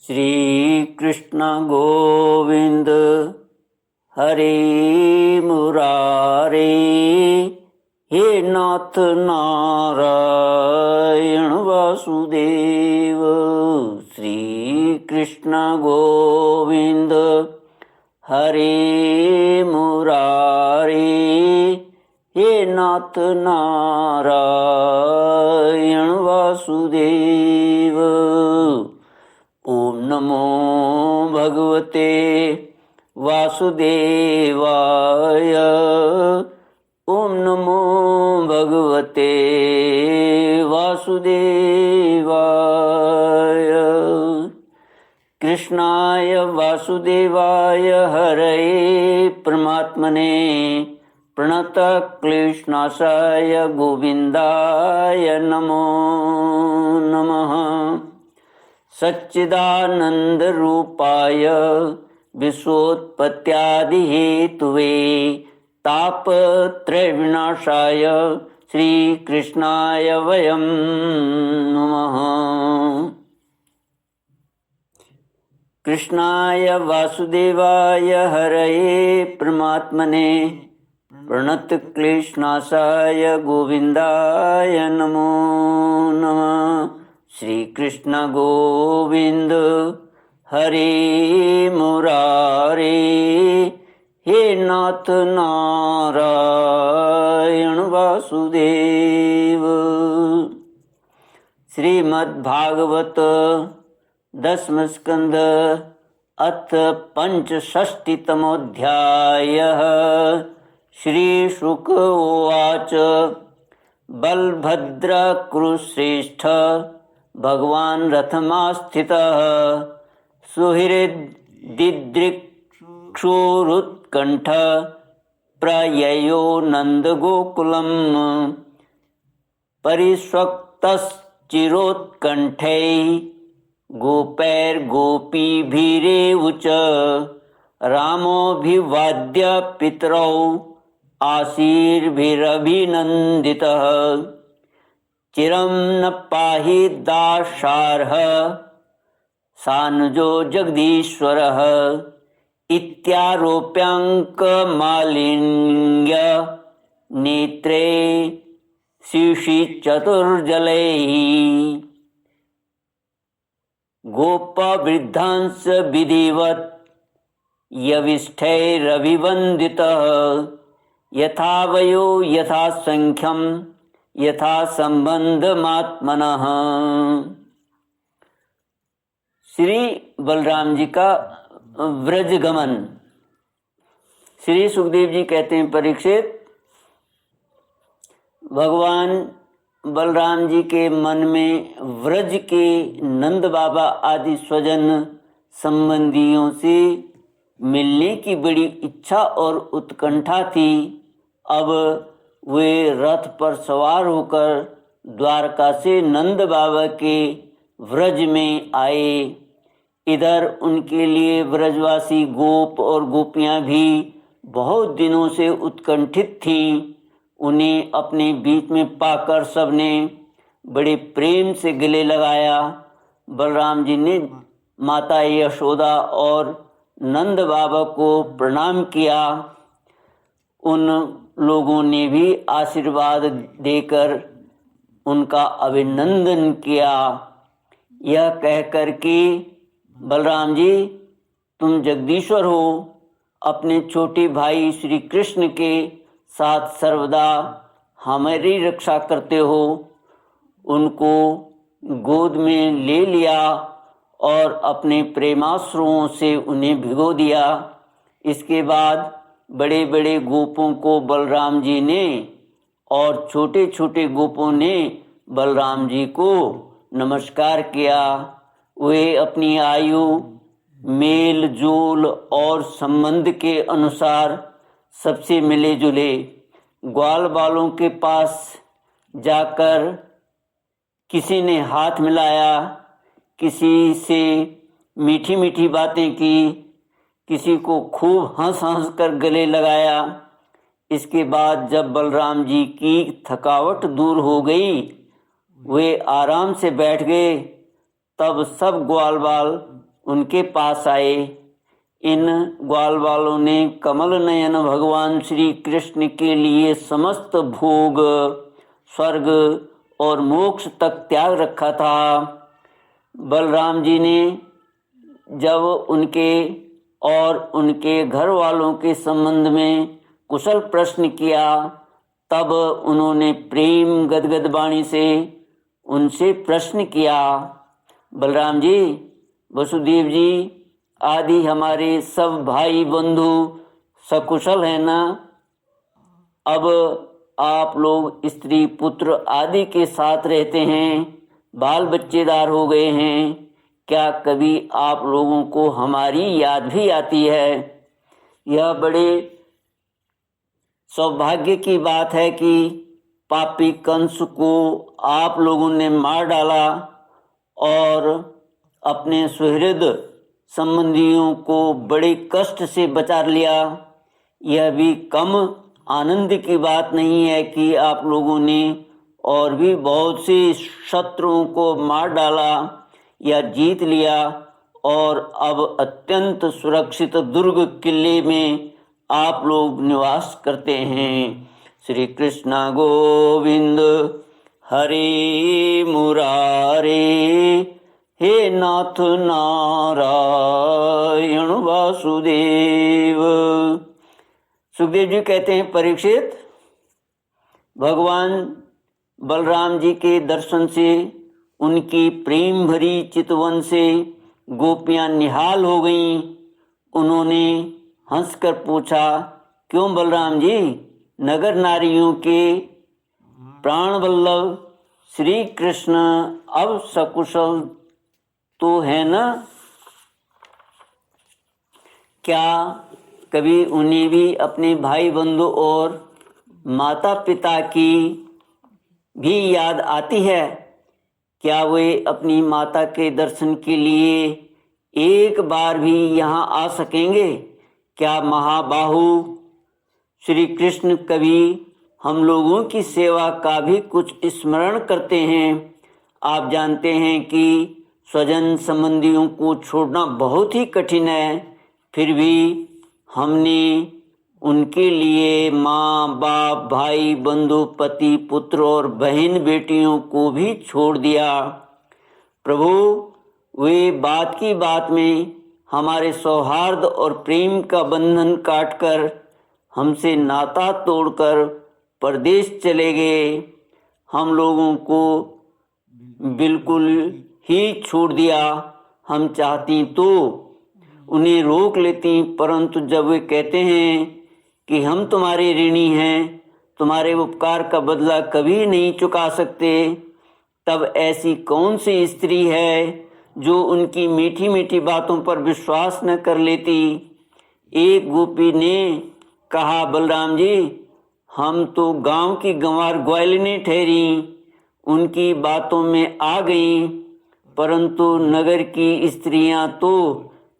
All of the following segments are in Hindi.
श्री कृष्ण गोविंद हरे मुरारे, हे नाथ नारायण वासुदेव। श्री कृष्ण गोविंद हरे मुरारे, हे नाथ नारायण वासुदेव। ओम नमो भगवते वासुदेवाय। ओम नमो भगवते वासुदेवाय। कृष्णाय वासुदेवाय हरये परमात्मने प्रणतक्लेशनाशाय गोविन्दाय नमो नमः। सच्चिदानन्दरूपाय विश्वोत्पत्त्यादिहेतुवे तापत्रयविनाशाय श्रीकृष्णाय वयं नमः। कृष्णाय वासुदेवाय हरये परमात्मने प्रणतक्लेशनाशाय गोविन्दाय नमो नमः। श्री कृष्ण गोविंद हरे मुरारे, हे नाथ नारायण वासुदेव। श्रीमद्भागवत दशम स्कंध अथ पंचषष्टितमोऽध्यायः। श्री शुक उवाच बलभद्र कुरुश्रेष्ठ भगवान् रथमास्थितः सुहृद्दिदृक्षुरुत्कण्ठ प्रययो नन्दगोकुलम् परिष्वक्तश्चिरोत्कण्ठैः गोपैर्गोपीभिरेव च रामोऽभिवाद्य पितरौ आशीर्भिरभिनन्दितः चिरं न पाहि दाशार्ह सानुजो जगदीश्वरः इत्यारोप्याङ्कमालिन्य नेत्रे शीशिचतुर्जलैः गोपवृद्धांस विधिवत् यविष्ठैरभिवन्दितः यथा वयो यथा संख्यम् यथा संबंधमात्मनः। श्री बलराम जी का व्रज गमन। श्री सुखदेव जी कहते हैं, परीक्षित, भगवान बलराम जी के मन में व्रज के नंद बाबा आदि स्वजन संबंधियों से मिलने की बड़ी इच्छा और उत्कंठा थी। अब वे रथ पर सवार होकर द्वारका से नंद बाबा के व्रज में आए। इधर उनके लिए व्रजवासी गोप और गोपियां भी बहुत दिनों से उत्कंठित थीं। उन्हें अपने बीच में पाकर सबने बड़े प्रेम से गले लगाया। बलराम जी ने माता यशोदा और नंद बाबा को प्रणाम किया। उन लोगों ने भी आशीर्वाद देकर उनका अभिनंदन किया। यह कहकर कि बलराम जी, तुम जगदीश्वर हो, अपने छोटे भाई श्री कृष्ण के साथ सर्वदा हमारी रक्षा करते हो। उनको गोद में ले लिया और अपने प्रेमाश्रुओं से उन्हें भिगो दिया। इसके बाद बड़े बड़े गोपों को बलराम जी ने और छोटे छोटे गोपों ने बलराम जी को नमस्कार किया। वे अपनी आयु, मेल जोल और संबंध के अनुसार सबसे मिले जुले। ग्वाल बालों के पास जाकर किसी ने हाथ मिलाया, किसी से मीठी मीठी बातें की, किसी को खूब हंस हंस कर गले लगाया। इसके बाद जब बलराम जी की थकावट दूर हो गई, वे आराम से बैठ गए। तब सब ग्वाल बाल उनके पास आए। इन ग्वाल वालों ने कमल नयन भगवान श्री कृष्ण के लिए समस्त भोग, स्वर्ग और मोक्ष तक त्याग रखा था। बलराम जी ने जब उनके और उनके घर वालों के संबंध में कुशल प्रश्न किया, तब उन्होंने प्रेम गदगद वाणी से उनसे प्रश्न किया, बलराम जी, वसुदेव जी आदि हमारे सब भाई बंधु सकुशल हैं ना? अब आप लोग स्त्री पुत्र आदि के साथ रहते हैं, बाल बच्चेदार हो गए हैं, क्या कभी आप लोगों को हमारी याद भी आती है? यह बड़े सौभाग्य की बात है कि पापी कंस को आप लोगों ने मार डाला और अपने सुहृद संबंधियों को बड़े कष्ट से बचा लिया। यह भी कम आनंद की बात नहीं है कि आप लोगों ने और भी बहुत से शत्रुओं को मार डाला या जीत लिया और अब अत्यंत सुरक्षित दुर्ग किले में आप लोग निवास करते हैं। श्री कृष्ण गोविंद हरे मुरारे, हे नाथ नारायण वासुदेव। सुखदेव जी कहते हैं, परीक्षित, भगवान बलराम जी के दर्शन से, उनकी प्रेम भरी चितवन से गोपियां निहाल हो गईं। उन्होंने हंसकर पूछा, क्यों बलराम जी, नगर नारियों के प्राण वल्लभ श्री कृष्ण अब सकुशल तो है ना? क्या कभी उन्हें भी अपने भाई बंधु और माता पिता की भी याद आती है? क्या वे अपनी माता के दर्शन के लिए एक बार भी यहाँ आ सकेंगे? क्या महाबाहु श्री कृष्ण कभी हम लोगों की सेवा का भी कुछ स्मरण करते हैं? आप जानते हैं कि स्वजन संबंधियों को छोड़ना बहुत ही कठिन है, फिर भी हमने उनके लिए माँ बाप, भाई बंधु, पति पुत्र और बहन बेटियों को भी छोड़ दिया। प्रभु, वे बात की बात में हमारे सौहार्द और प्रेम का बंधन काटकर हमसे नाता तोड़कर परदेश चले गए। हम लोगों को बिल्कुल ही छोड़ दिया। हम चाहती तो उन्हें रोक लेती, परंतु जब वे कहते हैं कि हम तुम्हारे ऋणी हैं, तुम्हारे उपकार का बदला कभी नहीं चुका सकते, तब ऐसी कौन सी स्त्री है जो उनकी मीठी मीठी बातों पर विश्वास न कर लेती। एक गोपी ने कहा, बलराम जी, हम तो गांव की गंवार ग्वालिनी ठहरी, उनकी बातों में आ गई, परंतु नगर की स्त्रियां तो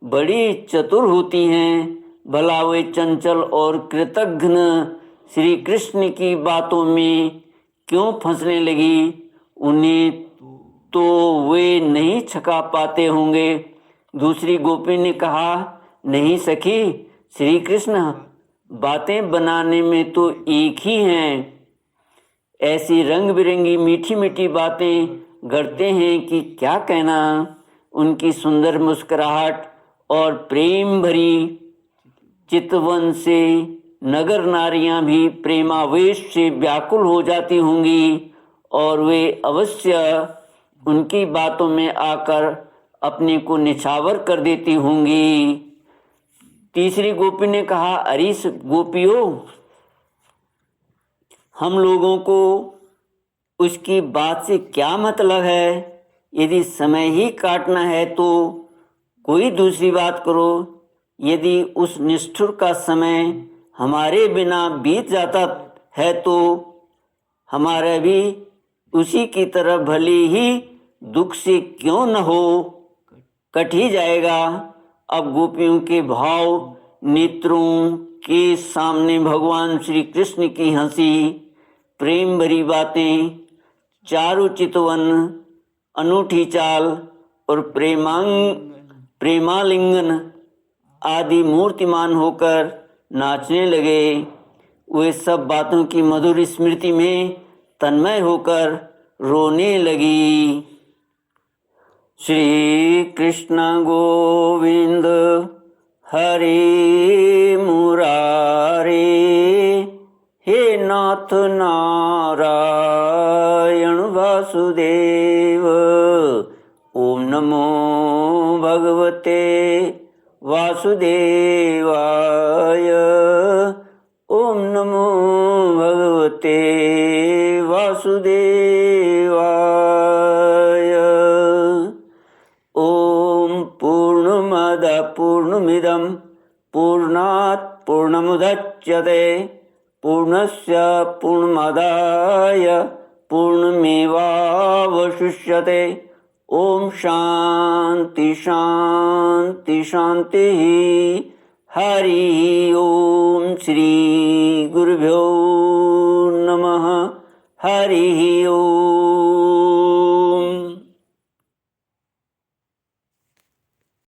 बड़ी चतुर होती हैं। भला वे चंचल और कृतघ्न श्री कृष्ण की बातों में क्यों फंसने लगी? उन्हें तो वे नहीं छका पाते होंगे। दूसरी गोपी ने कहा, नहीं सखी, श्री कृष्ण बातें बनाने में तो एक ही हैं। ऐसी रंग बिरंगी मीठी मीठी बातें गढ़ते हैं कि क्या कहना। उनकी सुंदर मुस्कुराहट और प्रेम भरी चितवन से नगर नारियां भी प्रेमावेश से व्याकुल हो जाती होंगी और वे अवश्य उनकी बातों में आकर अपने को निछावर कर देती होंगी। तीसरी गोपी ने कहा, अरे गोपियों, हम लोगों को उसकी बात से क्या मतलब है? यदि समय ही काटना है तो कोई दूसरी बात करो। यदि उस निष्ठुर का समय हमारे बिना बीत जाता है तो हमारा भी उसी की तरह भले ही दुख से क्यों न हो कट ही जाएगा। अब गोपियों के भाव नेत्रों के सामने भगवान श्री कृष्ण की हंसी, प्रेम भरी बातें, चारु चितवन, अनूठी चाल और प्रेमालिंगन आदि मूर्तिमान होकर नाचने लगे। वे सब बातों की मधुर स्मृति में तन्मय होकर रोने लगी। श्री कृष्ण गोविंद हरे मुरारे, हे नाथ नारायण वासुदेव। ओम नमो भगवते वासुदेवाय। ओम नमो भगवते वासुदेवाय। ओम पूर्णमद पूर्णमिदं पूर्णात् पूर्णमुदच्यते पूर्णस्य पूर्णमादाय पूर्णमेवावशिष्यते। ओम शांति शांति शांति। हरि ओम। श्री गुरुभ्यो नमः। हरि ओम।